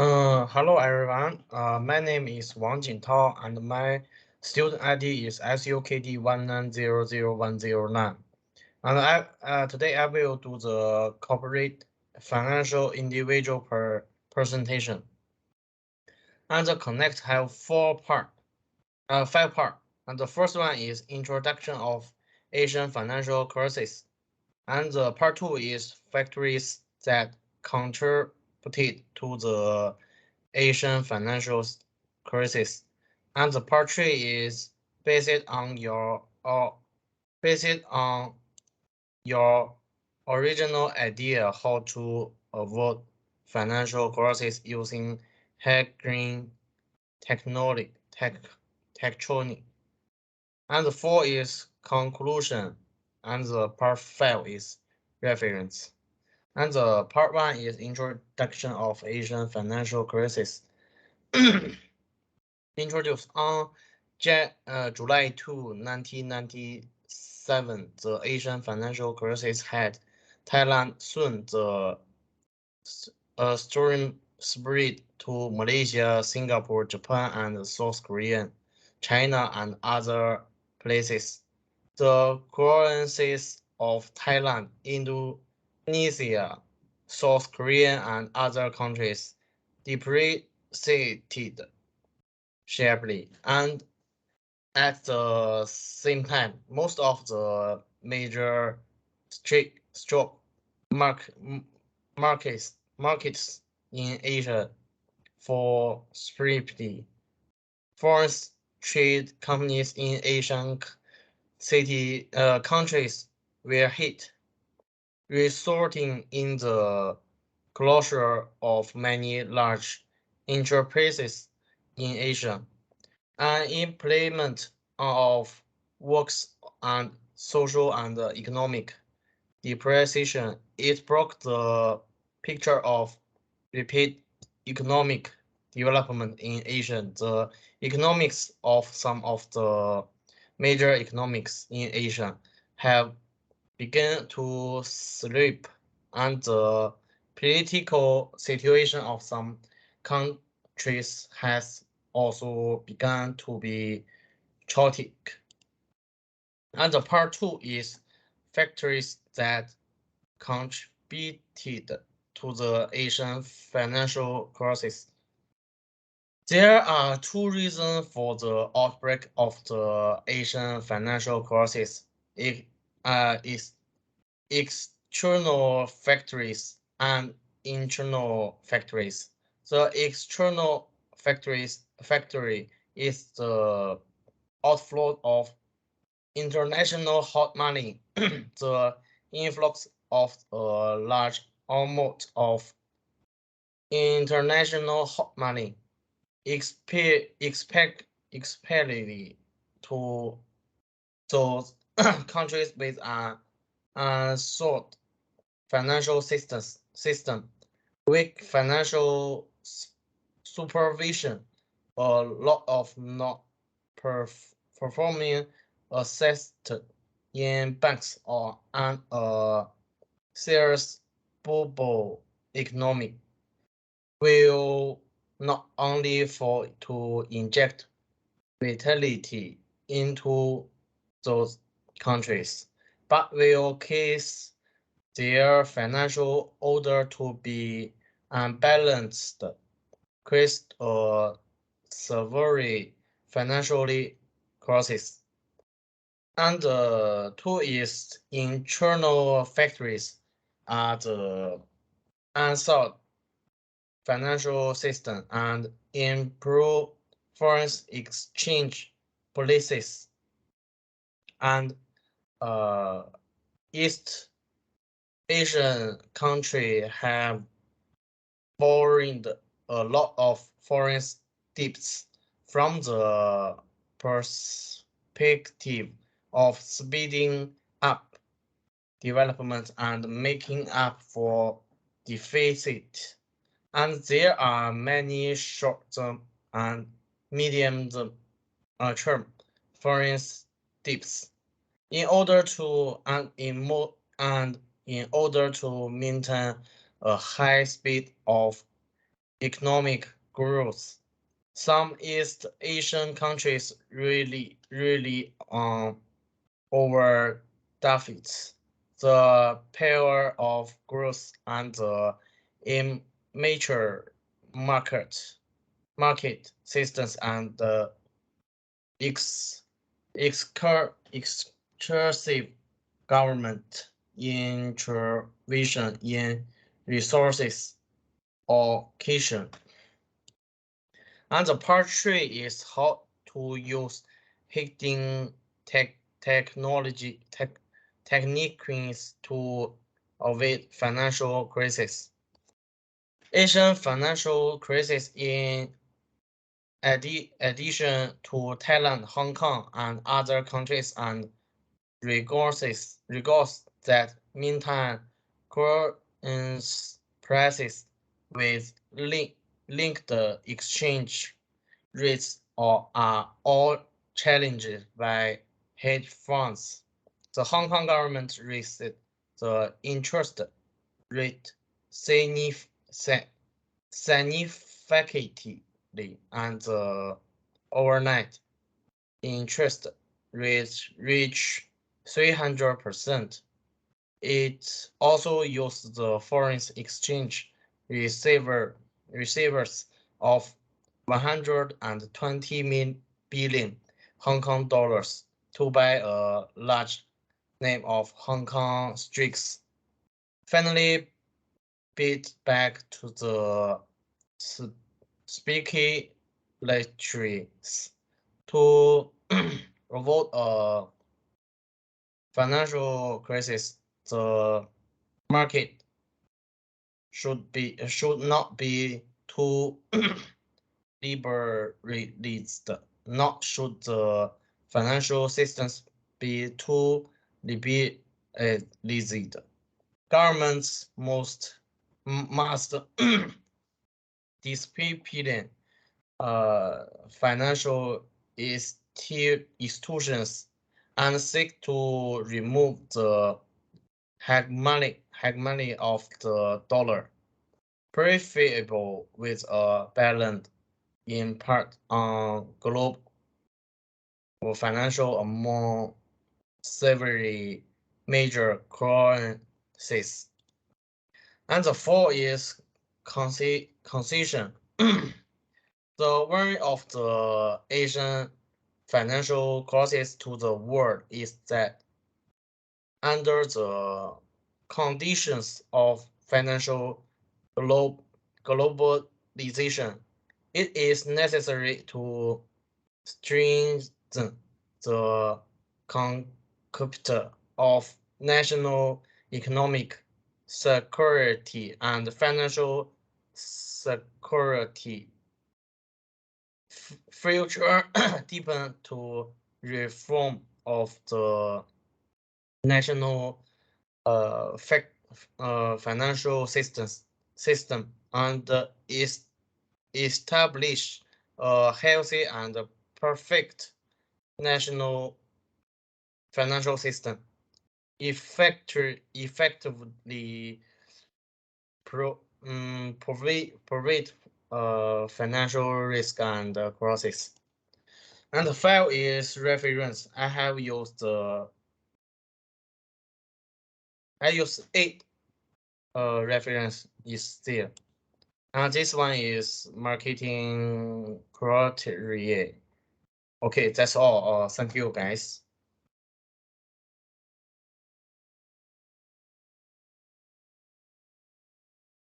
Hello everyone. My name is Wang Jintao and my student ID is SUKD1900109. And today I will do the corporate financial individual presentation. And the connect have five part. And the first one is introduction of Asian financial crisis. And the part two is factories that contributed to the Asian financial crisis. And the part three is based on your original idea how to avoid financial crisis using hacking technology tectonic. And the four is conclusion. And the part five is reference. And the part one is introduction of Asian financial crisis. Introduced on July 2, 1997, the Asian financial crisis had Thailand. Soon the storm spread to Malaysia, Singapore, Japan, and South Korea, China, and other places. The currencies of Thailand, Indonesia, South Korea, and other countries depreciated sharply, and at the same time, most of the major stock markets in Asia for swiftly. Foreign trade companies in Asian countries were hit, resulting in the closure of many large enterprises in Asia. An implement of works and social and economic depreciation. It broke the picture of rapid economic development in Asia. The economics of some of the major economics in Asia have begun to slip, and the political situation of some countries has also begun to be chaotic. And the part two is factors that contributed to the Asian financial crisis. There are two reasons for the outbreak of the Asian financial crisis. It is external factors and internal factors. The external factory is the outflow of international hot money, the influx of a large amount of international hot money, especially to those countries with a short financial system, weak financial supervision, a lot of not performing assets in banks or an serious bubble economic will not only for to inject vitality into those countries, but will cause their financial order to be unbalanced, create a severe financially crisis. And two is internal factors are the unsound financial system and improve foreign exchange policies, and uh, East Asian country have borrowed a lot of foreign debts from the perspective of speeding up development and making up for deficit. And there are many short-term and medium-term foreign debts. In order to and in order to maintain a high speed of economic growth. Some East Asian countries really over deficits, the power of growth and the immature market systems and the excessive government intervention in resources allocation. And the part three is how to use hidden techniques to avoid financial crisis. Asian financial crisis in addition to Thailand, Hong Kong, and other countries and regards that maintain currency prices with linked exchange rates are all challenged by hedge funds. The Hong Kong government raised the interest rate significantly, and the overnight interest rate reached 300%. It also used the foreign exchange receivers of 120 billion Hong Kong dollars to buy a large name of Hong Kong stocks. Finally, beat back to the speculations to avoid a financial crisis. The market should not be too liberalized. Not should the financial systems be too liberalized. Governments must discipline financial institutions and seek to remove the hegemony of the dollar, preferable with a balance in part on global financial among several major currencies. And the fourth is concession. The one of the Asian financial crisis to the world is that under the conditions of financial globalization, it is necessary to strengthen the concept of national economic security and financial security. Future depend to reform of the national financial system and is establish a healthy and perfect national financial system, effectively provide financial risk and crisis. And the file is reference. I use 8 reference is there. And this one is marketing criteria. Okay, that's all. Thank you guys.